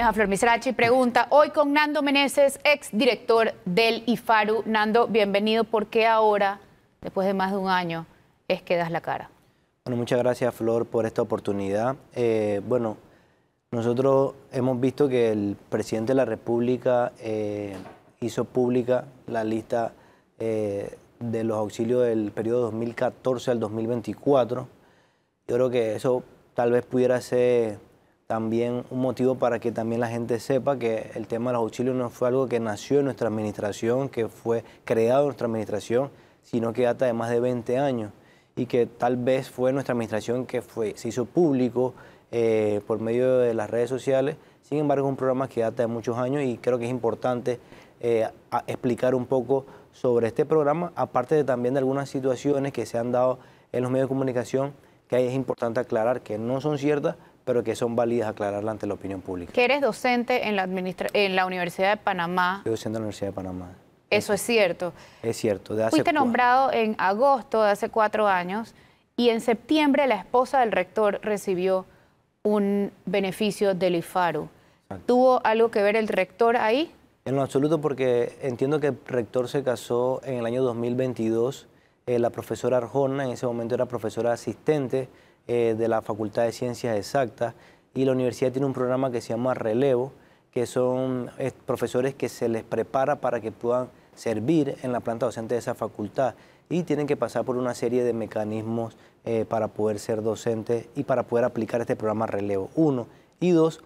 a Flor Misrachi. Pregunta, hoy con Nando Meneses, ex director del IFARU. Nando, bienvenido. ¿Por qué ahora, después de más de un año, es que das la cara? Bueno, muchas gracias, Flor, por esta oportunidad. Bueno, nosotros hemos visto que el presidente de la República hizo pública la lista de los auxilios del periodo 2014 al 2024. Yo creo que eso tal vez pudiera ser también un motivo para que también la gente sepa que el tema de los auxilios no fue algo que nació en nuestra administración, que fue creado en nuestra administración, sino que data de más de 20 años y que tal vez fue nuestra administración que se hizo público por medio de las redes sociales. Sin embargo, es un programa que data de muchos años y creo que es importante explicar un poco sobre este programa, aparte de también de algunas situaciones que se han dado en los medios de comunicación que es importante aclarar que no son ciertas, pero que son válidas aclararla ante la opinión pública. Que eres docente en la Universidad de Panamá. Soy docente en la Universidad de Panamá. Eso es cierto. Es cierto. Fuiste nombrado en agosto de hace 4 años y en septiembre la esposa del rector recibió un beneficio del IFARU. Exacto. ¿Tuvo algo que ver el rector ahí? En lo absoluto, porque entiendo que el rector se casó en el año 2022. La profesora Arjona en ese momento era profesora asistente de la Facultad de Ciencias Exactas, y la universidad tiene un programa que se llama Relevo, que son profesores que se les prepara para que puedan servir en la planta docente de esa facultad y tienen que pasar por una serie de mecanismos para poder ser docentes y para poder aplicar este programa Relevo. 1. Y 2,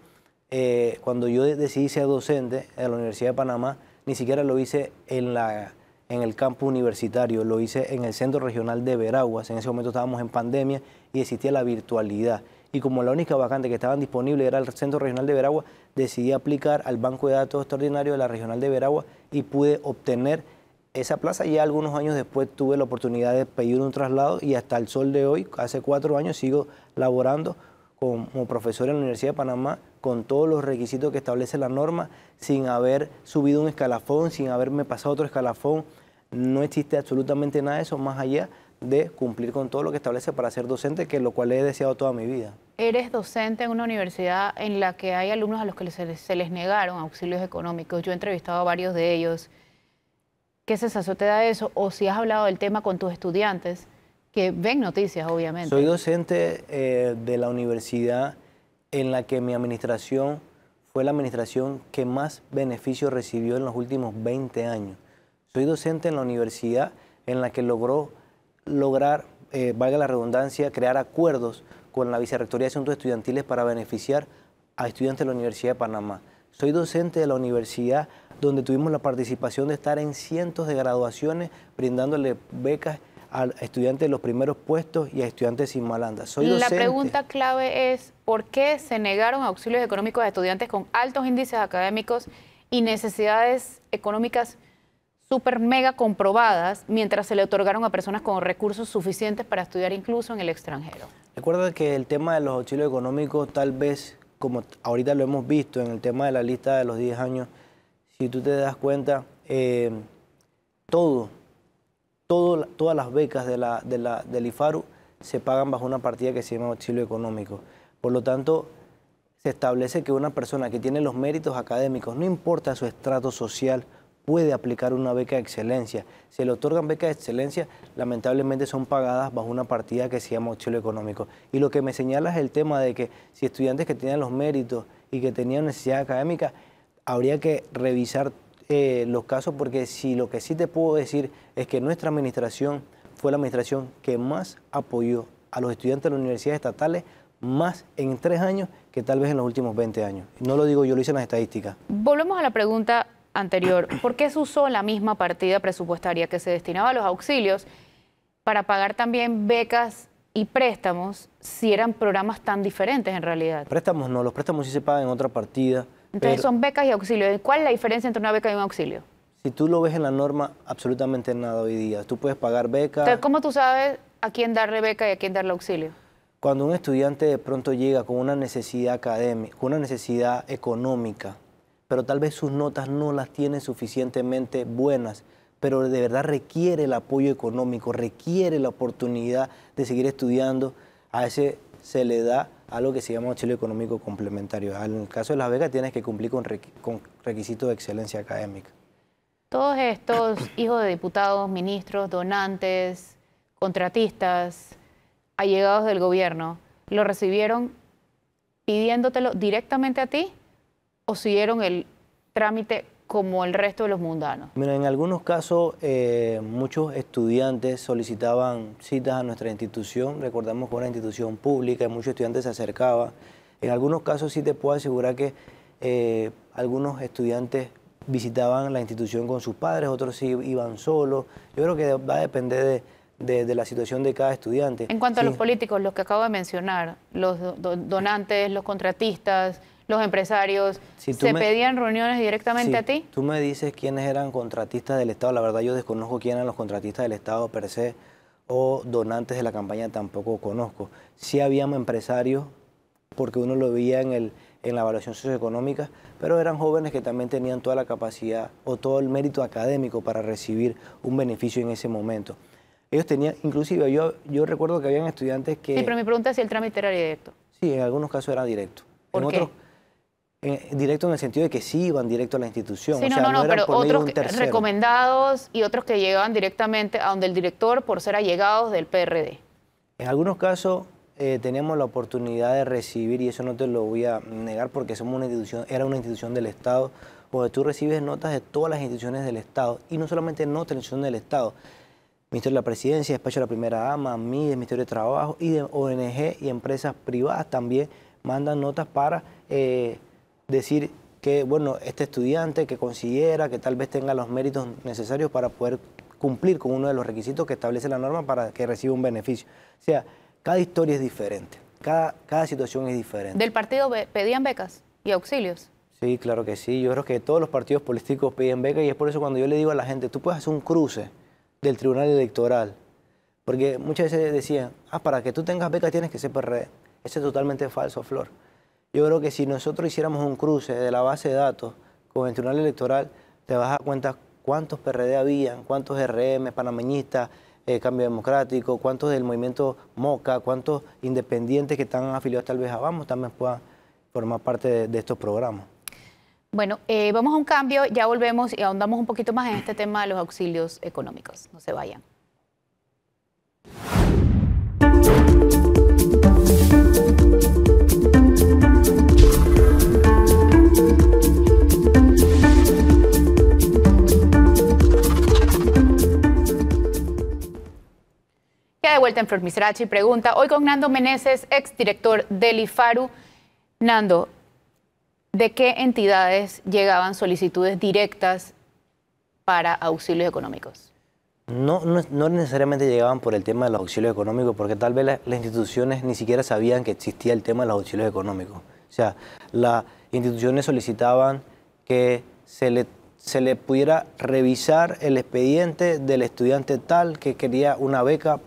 cuando yo decidí ser docente en la Universidad de Panamá, ni siquiera lo hice en el campus universitario, lo hice en el Centro Regional de Veraguas. En ese momento estábamos en pandemia y existía la virtualidad. Y como la única vacante que estaban disponible era el Centro Regional de Veraguas, decidí aplicar al Banco de Datos Extraordinario de la Regional de Veraguas y pude obtener esa plaza. Ya algunos años después tuve la oportunidad de pedir un traslado y hasta el sol de hoy, hace 4 años, sigo laborando como profesor en la Universidad de Panamá con todos los requisitos que establece la norma, sin haber subido un escalafón, sin haberme pasado otro escalafón. No existe absolutamente nada de eso más allá de cumplir con todo lo que establece para ser docente, que lo cual he deseado toda mi vida. Eres docente en una universidad en la que hay alumnos a los que se les negaron auxilios económicos. Yo he entrevistado a varios de ellos. ¿Qué sensación te da eso? O si has hablado del tema con tus estudiantes, que ven noticias, obviamente. Soy docente de la universidad en la que mi administración fue la administración que más beneficios recibió en los últimos 20 años. Soy docente en la universidad en la que lograr, valga la redundancia, crear acuerdos con la Vicerrectoría de Asuntos Estudiantiles para beneficiar a estudiantes de la Universidad de Panamá. Soy docente de la universidad donde tuvimos la participación de estar en cientos de graduaciones brindándole becas a estudiantes de los primeros puestos y a estudiantes sin malanda. Soy docente. La pregunta clave es, ¿por qué se negaron auxilios económicos a estudiantes con altos índices académicos y necesidades económicas súper mega comprobadas, mientras se le otorgaron a personas con recursos suficientes para estudiar incluso en el extranjero? Recuerda que el tema de los auxilios económicos, tal vez, como ahorita lo hemos visto en el tema de la lista de los 10 años, si tú te das cuenta, todas las becas del IFARU se pagan bajo una partida que se llama auxilio económico. Por lo tanto, se establece que una persona que tiene los méritos académicos, no importa su estrato social, puede aplicar una beca de excelencia. Se le otorgan becas de excelencia, lamentablemente son pagadas bajo una partida que se llama auxilio económico. Y lo que me señala es el tema de que si estudiantes que tenían los méritos y que tenían necesidad académica, habría que revisar los casos, porque lo que sí te puedo decir es que nuestra administración fue la administración que más apoyó a los estudiantes de las universidades estatales, más en 3 años que tal vez en los últimos 20 años. No lo digo yo, lo hice en las estadísticas. Volvemos a la pregunta anterior. ¿Por qué se usó la misma partida presupuestaria que se destinaba a los auxilios para pagar también becas y préstamos si eran programas tan diferentes en realidad? Préstamos no, los préstamos sí se pagan en otra partida. Entonces son becas y auxilios. ¿Cuál es la diferencia entre una beca y un auxilio? Si tú lo ves en la norma, absolutamente nada hoy día. Tú puedes pagar becas. Entonces, ¿cómo tú sabes a quién darle beca y a quién darle auxilio? Cuando un estudiante de pronto llega con una necesidad académica, con una necesidad económica, pero tal vez sus notas no las tiene suficientemente buenas, pero de verdad requiere el apoyo económico, requiere la oportunidad de seguir estudiando, a ese se le da algo que se llama auxilio económico complementario. En el caso de las becas tienes que cumplir con requisitos de excelencia académica. Todos estos hijos de diputados, ministros, donantes, contratistas, allegados del gobierno, ¿lo recibieron pidiéndotelo directamente a ti o siguieron el trámite como el resto de los mundanos? Mira, en algunos casos muchos estudiantes solicitaban citas a nuestra institución. Recordamos que es una institución pública y muchos estudiantes se acercaban. En algunos casos sí te puedo asegurar que algunos estudiantes visitaban la institución con sus padres, otros sí iban solos. Yo creo que va a depender de la situación de cada estudiante. En cuanto a los políticos, los que acabo de mencionar, los donantes, los contratistas, los empresarios, ¿se pedían reuniones directamente a ti? Tú me dices quiénes eran contratistas del Estado. La verdad yo desconozco quiénes eran los contratistas del Estado per se o donantes de la campaña, tampoco conozco. Sí habían empresarios, porque uno lo veía en la evaluación socioeconómica, pero eran jóvenes que también tenían toda la capacidad o todo el mérito académico para recibir un beneficio en ese momento. Ellos tenían, inclusive yo recuerdo que habían estudiantes que... Sí, pero mi pregunta es si el trámite era directo. Sí, en algunos casos era directo. ¿Por qué? Directo en el sentido de que sí iban directo a la institución. Sí, o sea, no, pero otros tercero. recomendados y otros que llegaban directamente a donde el director por ser allegados del PRD. En algunos casos teníamos la oportunidad de recibir, y eso no te lo voy a negar porque somos una institución, era una institución del Estado, donde tú recibes notas de todas las instituciones del Estado, y no solamente notas de la institución del Estado, Ministerio de la Presidencia, Despacho de la Primera Dama, MIDES, Ministerio de Trabajo, y de ONG y empresas privadas también mandan notas para decir que, bueno, este estudiante que considera que tal vez tenga los méritos necesarios para poder cumplir con uno de los requisitos que establece la norma para que reciba un beneficio. O sea, cada historia es diferente, cada situación es diferente. ¿Del partido pedían becas y auxilios? Sí, claro que sí. Yo creo que todos los partidos políticos piden becas y es por eso cuando yo le digo a la gente, tú puedes hacer un cruce del Tribunal Electoral, porque muchas veces decían, para que tú tengas becas tienes que ser PRD. Eso es totalmente falso, Flor. Yo creo que si nosotros hiciéramos un cruce de la base de datos con el Tribunal Electoral, te vas a dar cuenta cuántos PRD habían, cuántos RM, panameñistas, Cambio Democrático, cuántos del movimiento MOCA, cuántos independientes que están afiliados tal vez a Vamos también puedan formar parte de estos programas. Bueno, vamos a un cambio, ya volvemos y ahondamos un poquito más en este tema de los auxilios económicos. No se vayan. Ya de vuelta en Flor Misrachi pregunta, hoy con Nando Meneses, exdirector del IFARU. Nando, ¿de qué entidades llegaban solicitudes directas para auxilios económicos? No necesariamente llegaban por el tema de los auxilios económicos, porque tal vez las instituciones ni siquiera sabían que existía el tema de los auxilios económicos. O sea, las instituciones solicitaban que se le pudiera revisar el expediente del estudiante tal que quería una beca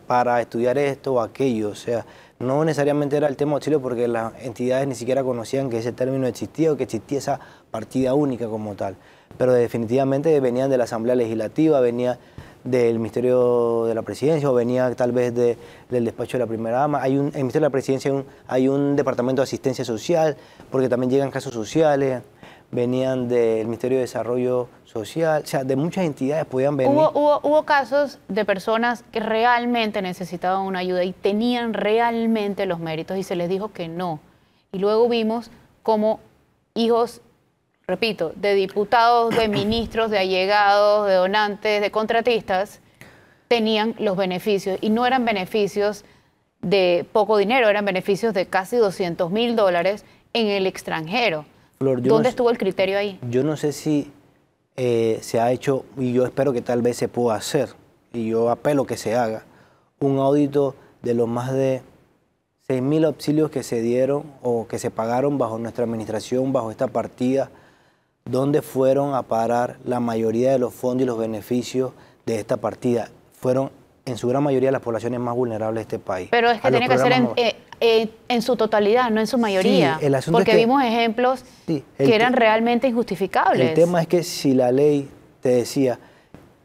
para estudiar esto o aquello. O sea, no necesariamente era el tema auxilio porque las entidades ni siquiera conocían que ese término existía o que existía esa partida única como tal. Pero definitivamente venían de la Asamblea Legislativa, venía del Ministerio de la Presidencia o venía tal vez del Despacho de la Primera Dama. En el Ministerio de la Presidencia hay un departamento de asistencia social, porque también llegan casos sociales, venían del Ministerio de Desarrollo Social, o sea, de muchas entidades podían venir. Hubo casos de personas que realmente necesitaban una ayuda y tenían realmente los méritos y se les dijo que no. Y luego vimos como hijos, repito, de diputados, de ministros, de allegados, de donantes, de contratistas, tenían los beneficios y no eran beneficios de poco dinero, eran beneficios de casi $200.000 en el extranjero. Flor, ¿Dónde estuvo el criterio ahí? Yo no sé si se ha hecho, y yo espero que tal vez se pueda hacer, y yo apelo que se haga, un audito de los más de 6.000 auxilios que se dieron o que se pagaron bajo nuestra administración, bajo esta partida, dónde fueron a parar la mayoría de los fondos y los beneficios de esta partida. Fueron en su gran mayoría las poblaciones más vulnerables de este país. Pero es que tiene que ser en su totalidad, no en su mayoría. Sí, el asunto porque es que, vimos ejemplos que eran realmente injustificables. El tema es que si la ley te decía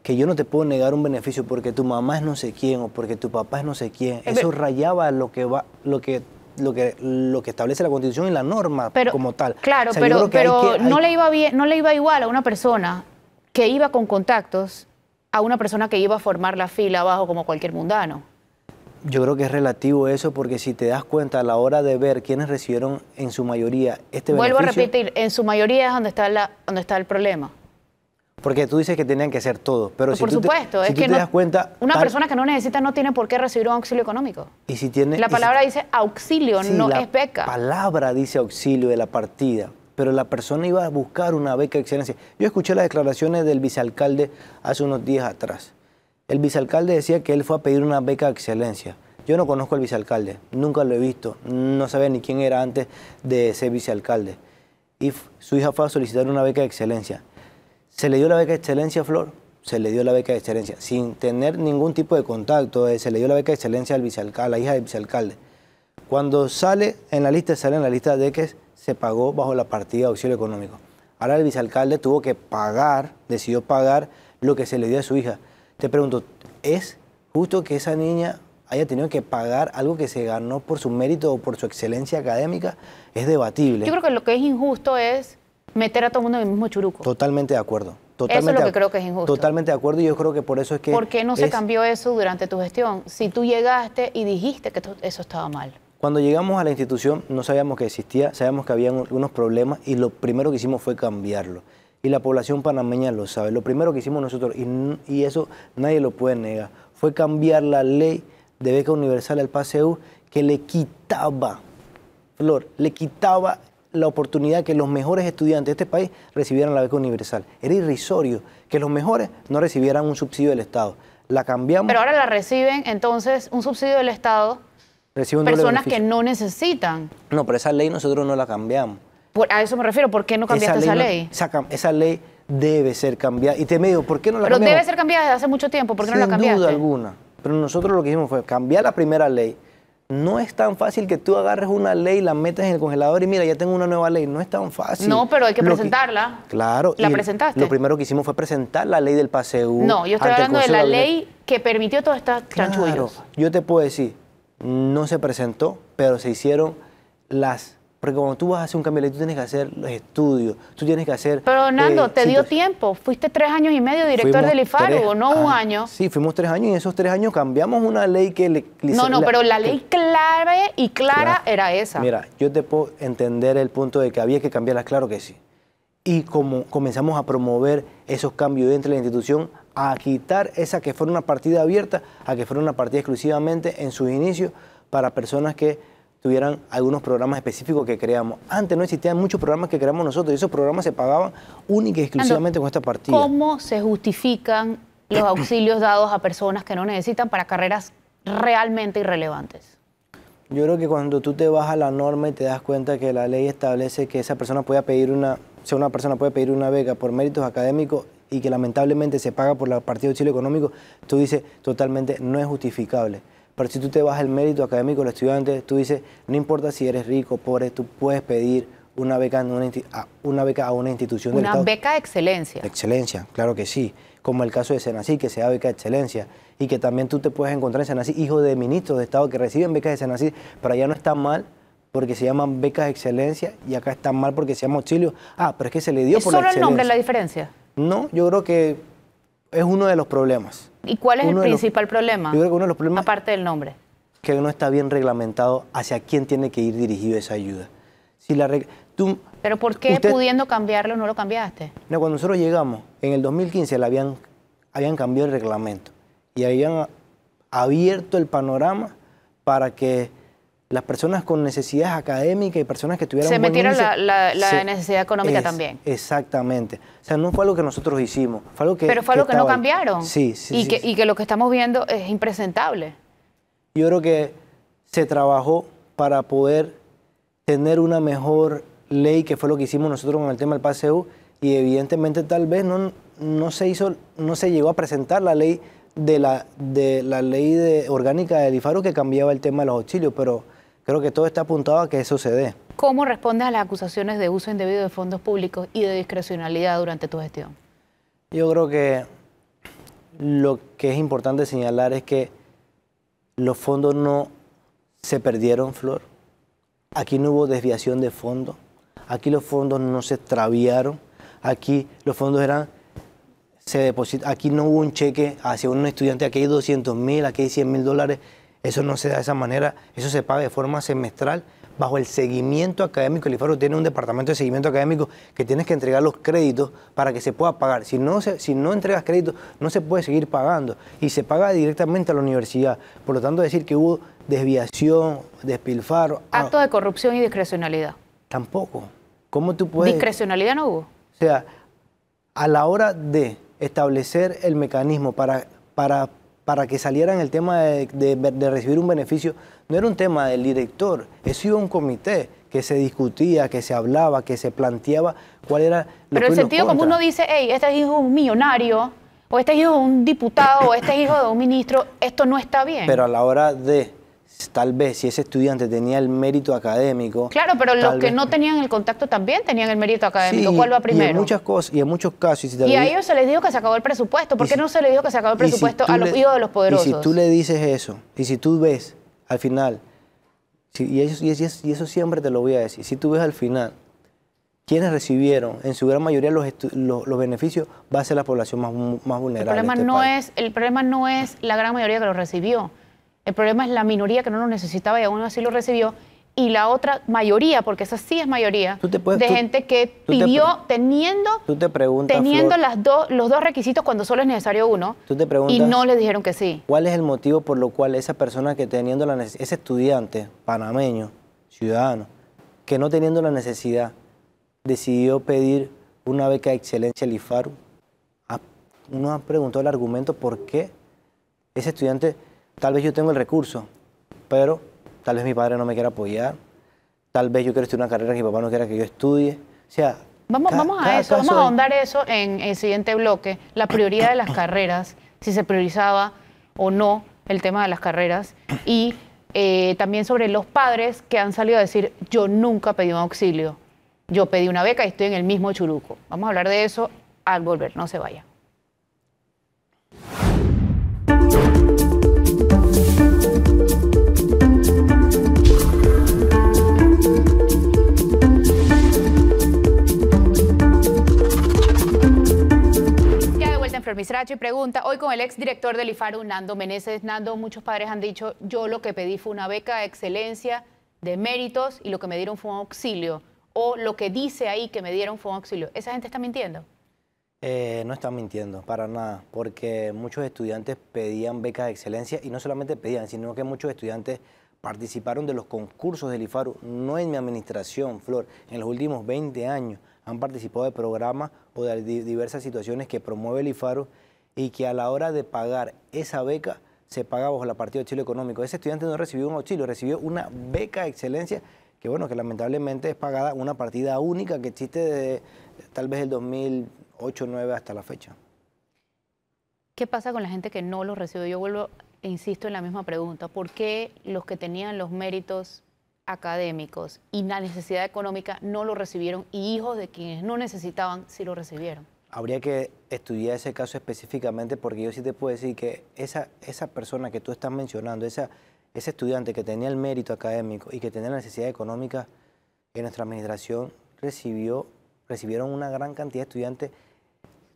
que yo no te puedo negar un beneficio porque tu mamá es no sé quién o porque tu papá es no sé quién, eso rayaba lo que lo que establece la Constitución y la norma como tal. Claro, o sea, pero no le iba bien, no le iba igual a una persona que iba con contactos a una persona que iba a formar la fila abajo como cualquier mundano. Yo creo que es relativo eso, porque si te das cuenta a la hora de ver quiénes recibieron en su mayoría este beneficio... Vuelvo a repetir, en su mayoría es donde está el problema. Porque tú dices que tenían que ser todos, pero por supuesto, si tú te das cuenta... Una persona que no necesita no tiene por qué recibir un auxilio económico. Y si tiene, la palabra dice auxilio, no es beca. La palabra dice auxilio de la partida, pero la persona iba a buscar una beca de excelencia. Yo escuché las declaraciones del vicealcalde hace unos días atrás. El vicealcalde decía que él fue a pedir una beca de excelencia. Yo no conozco al vicealcalde, nunca lo he visto, no sabía ni quién era antes de ser vicealcalde. Y su hija fue a solicitar una beca de excelencia. ¿Se le dio la beca de excelencia, Flor? Se le dio la beca de excelencia, sin tener ningún tipo de contacto. Se le dio la beca de excelencia al vicealcalde, a la hija del vicealcalde. Cuando sale en la lista de que se pagó bajo la partida de auxilio económico. Ahora el vicealcalde tuvo que pagar, decidió pagar lo que se le dio a su hija. Te pregunto, ¿es justo que esa niña haya tenido que pagar algo que se ganó por su mérito o por su excelencia académica? Es debatible. Yo creo que lo que es injusto es meter a todo el mundo en el mismo churuco. Totalmente de acuerdo. Eso es lo que creo que es injusto. Totalmente de acuerdo, y yo creo que por eso es que... ¿Por qué no se cambió eso durante tu gestión? Si tú llegaste y dijiste que eso estaba mal. Cuando llegamos a la institución no sabíamos que existía, sabíamos que había unos problemas y lo primero que hicimos fue cambiarlo. Y la población panameña lo sabe. Lo primero que hicimos nosotros, y eso nadie lo puede negar, fue cambiar la ley de beca universal al PASEU, que le quitaba, Flor, le quitaba la oportunidad que los mejores estudiantes de este país recibieran la beca universal. Era irrisorio que los mejores no recibieran un subsidio del Estado. La cambiamos. Pero ahora la reciben, entonces, un subsidio del Estado, personas que no necesitan. No, pero esa ley nosotros no la cambiamos. A eso me refiero, ¿por qué no cambiaste esa ley? Esa ley debe ser cambiada. Y te me digo, ¿por qué no la cambiamos? Pero debe ser cambiada desde hace mucho tiempo, ¿por qué no la cambiaste? Sin duda alguna. Pero nosotros lo que hicimos fue cambiar la primera ley. No es tan fácil que tú agarres una ley, la metas en el congelador y mira, ya tengo una nueva ley. No es tan fácil. No, pero hay que presentarla. Claro. ¿La presentaste? Lo primero que hicimos fue presentar la ley del PASEU. No, yo estoy hablando de la ley que permitió todas estas chanchullos. Claro, yo te puedo decir, no se presentó, pero se hicieron las... Porque cuando tú vas a hacer un cambio de ley, tú tienes que hacer los estudios, tú tienes que hacer... Pero, Nando, te dio tiempo. Fuiste 3 años y medio director del IFARU, no un año. Sí, fuimos 3 años y en esos 3 años cambiamos una ley que... pero la ley clave y clara era esa. Mira, yo te puedo entender el punto de que había que cambiarla, claro que sí. Y como comenzamos a promover esos cambios dentro de la institución, a quitar esa que fuera una partida abierta, a que fuera una partida exclusivamente en sus inicios para personas que tuvieran algunos programas específicos que creamos. Antes no existían muchos programas que creamos nosotros y esos programas se pagaban única y exclusivamente con esta partida. ¿Cómo se justifican los auxilios dados a personas que no necesitan para carreras realmente irrelevantes? Yo creo que cuando tú te vas a la norma y te das cuenta que la ley establece que esa persona puede pedir una beca por méritos académicos y que lamentablemente se paga por la partida de auxilio económico, tú dices totalmente no es justificable. Pero si tú te vas al mérito académico de los estudiantes, tú dices, no importa si eres rico o pobre, tú puedes pedir una beca a una institución del Estado. Una beca de excelencia. De excelencia, claro que sí. Como el caso de Senací, que se da beca de excelencia. Y que también tú te puedes encontrar en Senací hijos de ministros de Estado que reciben becas de Senací, pero allá no está mal porque se llaman becas de excelencia y acá está mal porque se llama auxilio. Pero es que se le dio por la excelencia. ¿Es solo el nombre la diferencia? No, yo creo que es uno de los problemas. ¿Y cuál es el principal problema? Yo creo que uno de los problemas... Aparte del nombre. Que no está bien reglamentado hacia quién tiene que ir dirigido esa ayuda. Si ¿Pero por qué pudiendo cambiarlo no lo cambiaste? No, cuando nosotros llegamos, en el 2015 habían cambiado el reglamento y habían abierto el panorama para que las personas con necesidades académicas y personas que tuvieran... Se metieron la necesidad económica también. Exactamente. O sea, no fue algo que nosotros hicimos, fue algo que... Pero fue algo que no cambiaron. Sí. Y que lo que estamos viendo es impresentable. Yo creo que se trabajó para poder tener una mejor ley, que fue lo que hicimos nosotros con el tema del PASEU, y evidentemente tal vez no se llegó a presentar la ley de la ley orgánica del IFARU que cambiaba el tema de los auxilios, pero creo que todo está apuntado a que eso se dé. ¿Cómo respondes a las acusaciones de uso indebido de fondos públicos y de discrecionalidad durante tu gestión? Yo creo que lo que es importante señalar es que los fondos no se perdieron, Flor. aquí no hubo desviación de fondos, aquí los fondos no se extraviaron, aquí los fondos se depositan, aquí no hubo un cheque hacia un estudiante, aquí hay 200.000, aquí hay 100.000 dólares, eso no se da de esa manera, eso se paga de forma semestral bajo el seguimiento académico. El IFARU tiene un departamento de seguimiento académico que tienes que entregar los créditos para que se pueda pagar. Si no entregas créditos, no se puede seguir pagando y se paga directamente a la universidad. Por lo tanto, decir que hubo desviación, despilfarro... Actos de corrupción y discrecionalidad. Tampoco. ¿Cómo tú puedes...? ¿Discrecionalidad no hubo? O sea, a la hora de establecer el mecanismo para que salieran el tema de recibir un beneficio, no era un tema del director, eso iba a un comité que se discutía, que se hablaba, que se planteaba cuál era... Pero el sentido común no dice, hey, este es hijo de un millonario, o este es hijo de un diputado, o este es hijo de un ministro, esto no está bien. Pero a la hora de, tal vez, si ese estudiante tenía el mérito académico... Claro, pero los que no tenían el contacto también tenían el mérito académico. Sí, ¿cuál va primero? Y en muchas cosas, y en muchos casos... Y a ellos se les dijo que se acabó el presupuesto. ¿Por qué no se les dijo que se acabó el presupuesto a los hijos de los poderosos? Y si tú le dices eso, y si tú ves al final, y eso siempre te lo voy a decir, si tú ves al final, quienes recibieron en su gran mayoría los beneficios, va a ser la población más vulnerable. El problema no es la gran mayoría que lo recibió. El problema es la minoría que no lo necesitaba y aún así lo recibió. Y la otra mayoría, porque esa sí es mayoría, gente que pidió teniendo los dos requisitos cuando solo es necesario uno, y no les dijeron que sí. ¿Cuál es el motivo por lo cual esa persona que teniendo ese estudiante panameño, ciudadano, que no teniendo la necesidad, decidió pedir una beca de excelencia al IFARU? Uno ha preguntado el argumento por qué ese estudiante, tal vez yo tengo el recurso, pero tal vez mi padre no me quiera apoyar, tal vez yo quiero estudiar una carrera que mi papá no quiera que yo estudie. O sea, vamos a ahondar eso en el siguiente bloque, la prioridad de las carreras, si se priorizaba o no el tema de las carreras, y también sobre los padres que han salido a decir, yo nunca pedí un auxilio, yo pedí una beca y estoy en el mismo churuco. Vamos a hablar de eso al volver, no se vaya. Misracho y pregunta, hoy con el exdirector del IFARU, Nando Meneses. Nando, muchos padres han dicho, yo lo que pedí fue una beca de excelencia, de méritos, y lo que me dieron fue un auxilio. O lo que dice ahí que me dieron fue un auxilio. ¿Esa gente está mintiendo? No están mintiendo, para nada, porque muchos estudiantes pedían becas de excelencia, y no solamente pedían, sino que muchos estudiantes participaron de los concursos del IFARU, no en mi administración, Flor, en los últimos 20 años. Han participado de programas o de diversas situaciones que promueve el IFARU y que a la hora de pagar esa beca se paga bajo la partida de auxilio económico. Ese estudiante no recibió un auxilio, recibió una beca de excelencia que, bueno, que lamentablemente es pagada una partida única que existe desde tal vez el 2008-2009 hasta la fecha. ¿Qué pasa con la gente que no lo recibió? Yo vuelvo e insisto en la misma pregunta. ¿Por qué los que tenían los méritos académicos y la necesidad económica no lo recibieron y hijos de quienes no necesitaban sí lo recibieron? Habría que estudiar ese caso específicamente, porque yo sí te puedo decir que esa persona que tú estás mencionando, ese estudiante que tenía el mérito académico y que tenía la necesidad económica, en nuestra administración recibieron una gran cantidad de estudiantes.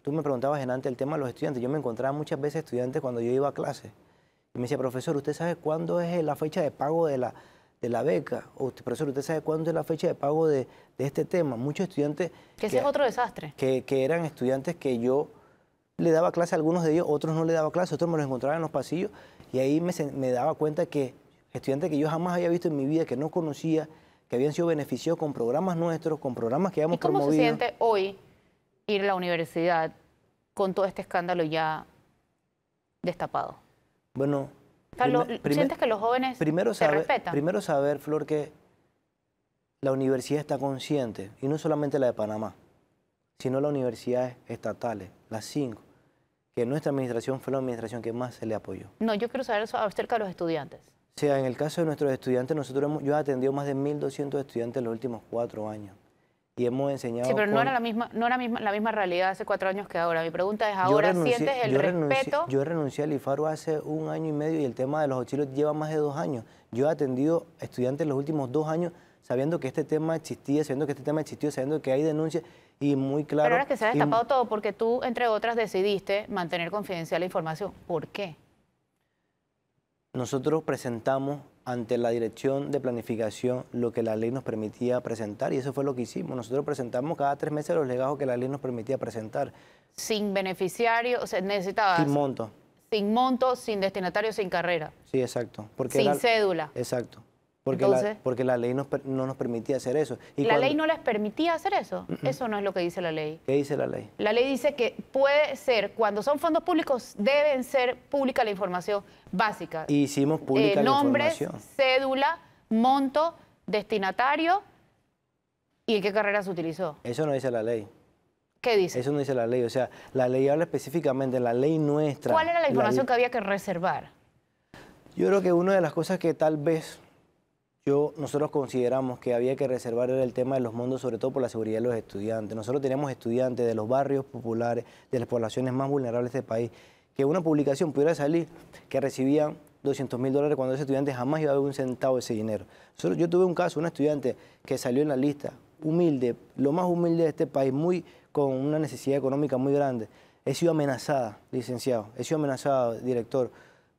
Tú me preguntabas antes el tema de los estudiantes. Yo me encontraba muchas veces estudiantes cuando yo iba a clase y me decía, profesor, ¿usted sabe cuándo es la fecha de pago de la beca? O, profesor, ¿usted sabe cuándo es la fecha de pago de este tema? Muchos estudiantes... Que ese es otro desastre. Que eran estudiantes que yo le daba clase a algunos de ellos, otros no le daba clase, otros me los encontraba en los pasillos, y ahí me daba cuenta que estudiantes que yo jamás había visto en mi vida, que no conocía, que habían sido beneficiados con programas nuestros, con programas que habíamos promovido. ¿Y cómo se siente hoy ir a la universidad con todo este escándalo ya destapado? Bueno... ¿Sientes que los jóvenes te respetan? Primero saber, Flor, que la universidad está consciente, y no solamente la de Panamá, sino las universidades estatales, las 5, que nuestra administración fue la administración que más se le apoyó. No, yo quiero saber eso acerca de los estudiantes. O sea, en el caso de nuestros estudiantes, yo he atendido más de 1.200 estudiantes en los últimos 4 años. Y hemos enseñado... Sí, pero no era la misma realidad hace 4 años que ahora. Mi pregunta es, ¿ahora sientes el respeto? Yo renuncié al IFARU hace 1 año y medio y el tema de los auxilios lleva más de 2 años. Yo he atendido estudiantes en los últimos 2 años sabiendo que este tema existía, sabiendo que este tema existió, sabiendo que hay denuncias y muy claro... Pero ahora es que se ha destapado todo porque tú, entre otras, decidiste mantener confidencial la información. ¿Por qué? Nosotros presentamos ante la Dirección de Planificación lo que la ley nos permitía presentar y eso fue lo que hicimos. Nosotros presentamos cada 3 meses los legajos que la ley nos permitía presentar. Sin beneficiario, o sea, necesitabas... Sin monto. Sin monto, sin destinatario, sin carrera. Sí, exacto. Porque sin cédula. Exacto. Porque, entonces, porque la ley no nos permitía hacer eso. Y ¿la ley no les permitía hacer eso? Eso no es lo que dice la ley. ¿Qué dice la ley? La ley dice que puede ser, cuando son fondos públicos, deben ser pública la información básica. Y hicimos pública la información. Nombres, cédula, monto, destinatario y en qué carrera se utilizó. Eso no dice la ley. ¿Qué dice? Eso no dice la ley. O sea, la ley habla específicamente, la ley nuestra. ¿Cuál era la información que había que reservar? Yo creo que una de las cosas que tal vez nosotros consideramos que había que reservar era el tema de los montos, sobre todo por la seguridad de los estudiantes. Nosotros teníamos estudiantes de los barrios populares, de las poblaciones más vulnerables de este país, que una publicación pudiera salir que recibían $200.000 cuando ese estudiante jamás iba a ver un centavo de ese dinero. Yo tuve un caso, un estudiante que salió en la lista, humilde, lo más humilde de este país, con una necesidad económica muy grande. He sido amenazada, licenciado, he sido amenazada, director,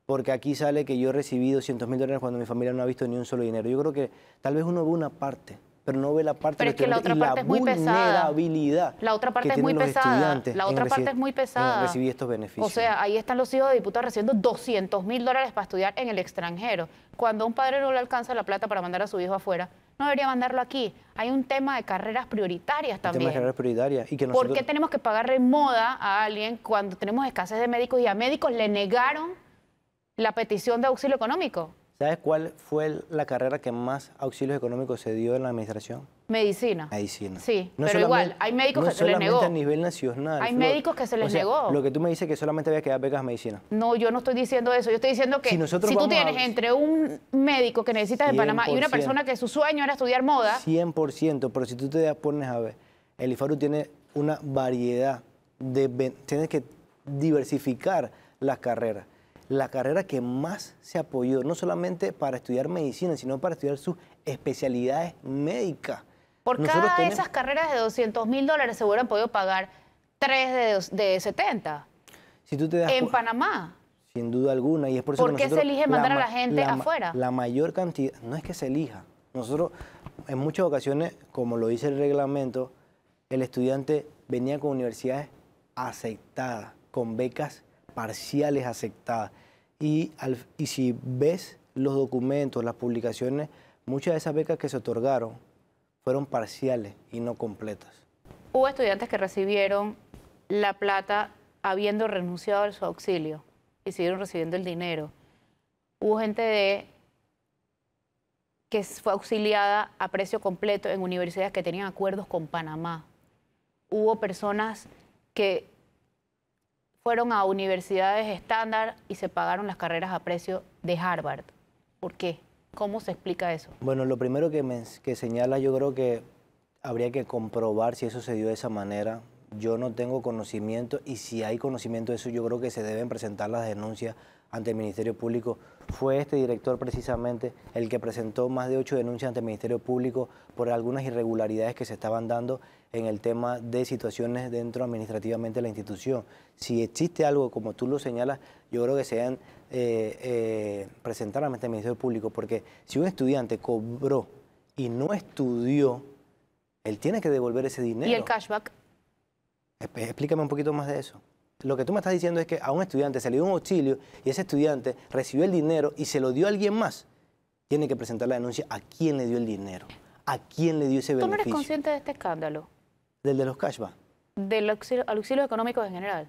porque aquí sale que yo recibí $200.000 cuando mi familia no ha visto ni un solo dinero. Yo creo que tal vez uno ve una parte, pero no ve la parte de la otra parte es muy pesada. La otra parte es muy pesada. La otra parte es muy pesada. Recibir estos beneficios. O sea, ahí están los hijos de diputados recibiendo $200.000 para estudiar en el extranjero. Cuando a un padre no le alcanza la plata para mandar a su hijo afuera, no debería mandarlo aquí. Hay un tema de carreras prioritarias también. Tema de carreras prioritarias. ¿Por qué tenemos que pagarle moda a alguien cuando tenemos escasez de médicos y a médicos le negaron la petición de auxilio económico? ¿Sabes cuál fue la carrera que más auxilios económicos se dio en la administración? Medicina. Medicina. Sí, pero igual, hay médicos que se les negó. No solamente a nivel nacional. Hay médicos que se les negó. Lo que tú me dices es que solamente había que dar becas a medicina. No, yo no estoy diciendo eso. Yo estoy diciendo que si tú tienes entre un médico que necesitas en Panamá y una persona que su sueño era estudiar moda... 100%, pero si tú te pones a ver, el IFARU tiene una variedad tienes que diversificar las carreras. La carrera que más se apoyó, no solamente para estudiar medicina, sino para estudiar sus especialidades médicas. Por cada de esas carreras de $200.000 se hubieran podido pagar 3 de 70. Si tú te das en Panamá. Sin duda alguna. Y es por eso ¿Por qué se elige mandar a la gente afuera? La mayor cantidad, no es que se elija. Nosotros, en muchas ocasiones, como lo dice el reglamento, el estudiante venía con universidades aceptadas, con becas parciales aceptadas. Y si ves los documentos, las publicaciones, muchas de esas becas que se otorgaron fueron parciales y no completas. Hubo estudiantes que recibieron la plata habiendo renunciado a su auxilio y siguieron recibiendo el dinero. Hubo gente que fue auxiliada a precio completo en universidades que tenían acuerdos con Panamá. Hubo personas que fueron a universidades estándar y se pagaron las carreras a precio de Harvard. ¿Por qué? ¿Cómo se explica eso? Bueno, lo primero que señala, yo creo que habría que comprobar si eso se dio de esa manera. Yo no tengo conocimiento y si hay conocimiento de eso, yo creo que se deben presentar las denuncias ante el Ministerio Público. Fue este director precisamente el que presentó más de 8 denuncias ante el Ministerio Público por algunas irregularidades que se estaban dando en el tema de situaciones dentro administrativamente de la institución. Si existe algo, como tú lo señalas, yo creo que se deben presentar ante el Ministerio Público, porque si un estudiante cobró y no estudió, él tiene que devolver ese dinero. ¿Y el cashback? Explícame un poquito más de eso. Lo que tú me estás diciendo es que a un estudiante se le dio un auxilio y ese estudiante recibió el dinero y se lo dio a alguien más. Tiene que presentar la denuncia a quién le dio el dinero, a quién le dio ese beneficio. ¿Tú no eres consciente de este escándalo? ¿Del de los cashback? Del auxilio económico en general.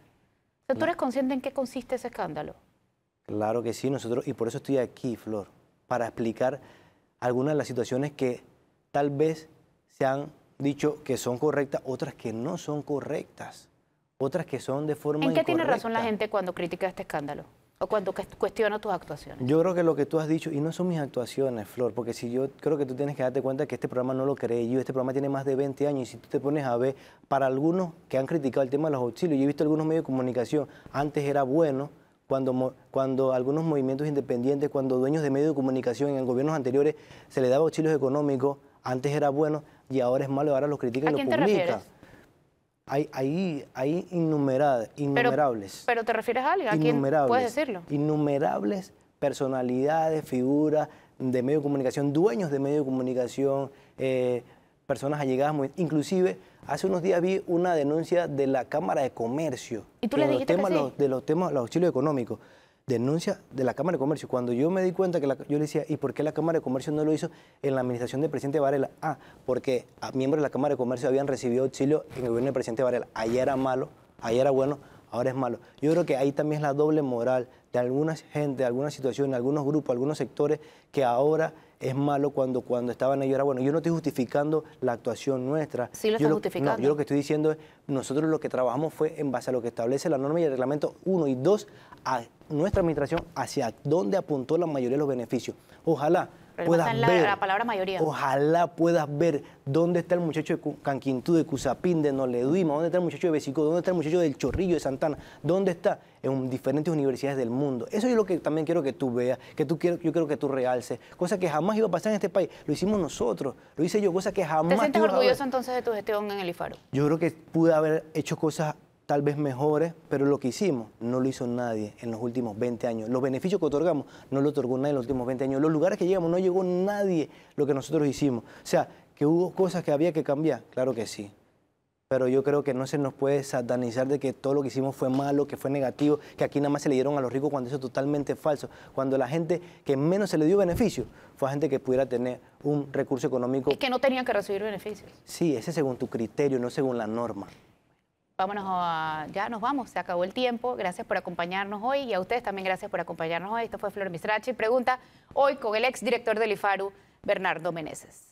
O sea, ¿tú eres consciente en qué consiste ese escándalo? Claro que sí, nosotros, y por eso estoy aquí, Flor, para explicar algunas de las situaciones que tal vez se han dicho que son correctas, otras que no son correctas, otras que son de forma incorrecta. ¿En qué tiene razón la gente cuando critica este escándalo? ¿O cuando cuestiona tus actuaciones? Yo creo que lo que tú has dicho, y no son mis actuaciones, Flor, porque si yo creo que tú tienes que darte cuenta que este programa no lo creé yo, este programa tiene más de 20 años, y si tú te pones a ver, para algunos que han criticado el tema de los auxilios, yo he visto algunos medios de comunicación, antes era bueno, cuando algunos movimientos independientes, cuando dueños de medios de comunicación en gobiernos anteriores se les daba auxilios económicos Antes era bueno y ahora es malo, ahora lo critican y lo publican. ¿A quién te refieres? Hay innumerables. Pero ¿te refieres a alguien? ¿A quién puedes decirlo? Innumerables personalidades, figuras de medio de comunicación, dueños de medio de comunicación, personas allegadas, inclusive hace unos días vi una denuncia de la Cámara de Comercio. ¿Y tú le dijiste que sí? De los temas, los auxilios económicos. Denuncia de la Cámara de Comercio. Cuando yo me di cuenta que yo le decía, ¿y por qué la Cámara de Comercio no lo hizo en la administración del presidente Varela? Porque miembros de la Cámara de Comercio habían recibido auxilio en el gobierno del presidente Varela. Allá era malo, allá era bueno, ahora es malo. Yo creo que ahí también es la doble moral de alguna gente, de algunas situaciones, algunos grupos, algunos sectores, que ahora es malo cuando estaban ellos era bueno. Yo no estoy justificando la actuación nuestra. Sí lo estás justificando. No, yo lo que estoy diciendo es, nosotros lo que trabajamos fue en base a lo que establece la norma y el reglamento 1 y 2, a nuestra administración hacia dónde apuntó la mayoría de los beneficios. Ojalá puedas ver, la palabra mayoría. Ojalá puedas ver dónde está el muchacho de Canquintú, de Cusapín, de Noleduima, dónde está el muchacho de Besicó, dónde está el muchacho del Chorrillo, de Santana, dónde está en diferentes universidades del mundo. Eso es lo que también quiero que tú veas, yo quiero que tú realces, cosa que jamás iba a pasar en este país. Lo hicimos nosotros, lo hice yo, cosa que jamás... ¿Te sientes orgulloso entonces de tu gestión en el IFARU? Yo creo que pude haber hecho cosas tal vez mejores, pero lo que hicimos no lo hizo nadie en los últimos 20 años. Los beneficios que otorgamos no lo otorgó nadie en los últimos 20 años. Los lugares que llegamos no llegó nadie lo que nosotros hicimos. O sea, que hubo cosas que había que cambiar, claro que sí. Pero yo creo que no se nos puede satanizar de que todo lo que hicimos fue malo, que fue negativo, que aquí nada más se le dieron a los ricos, cuando eso es totalmente falso. Cuando la gente que menos se le dio beneficio fue a gente que pudiera tener un recurso económico. Es que no tenían que recibir beneficios. Sí, ese según tu criterio, no según la norma. Vámonos ya nos vamos, se acabó el tiempo. Gracias por acompañarnos hoy y a ustedes también gracias por acompañarnos hoy. Esto fue Flor Misrachi. Pregunta hoy con el exdirector del IFARU, Bernardo Meneses.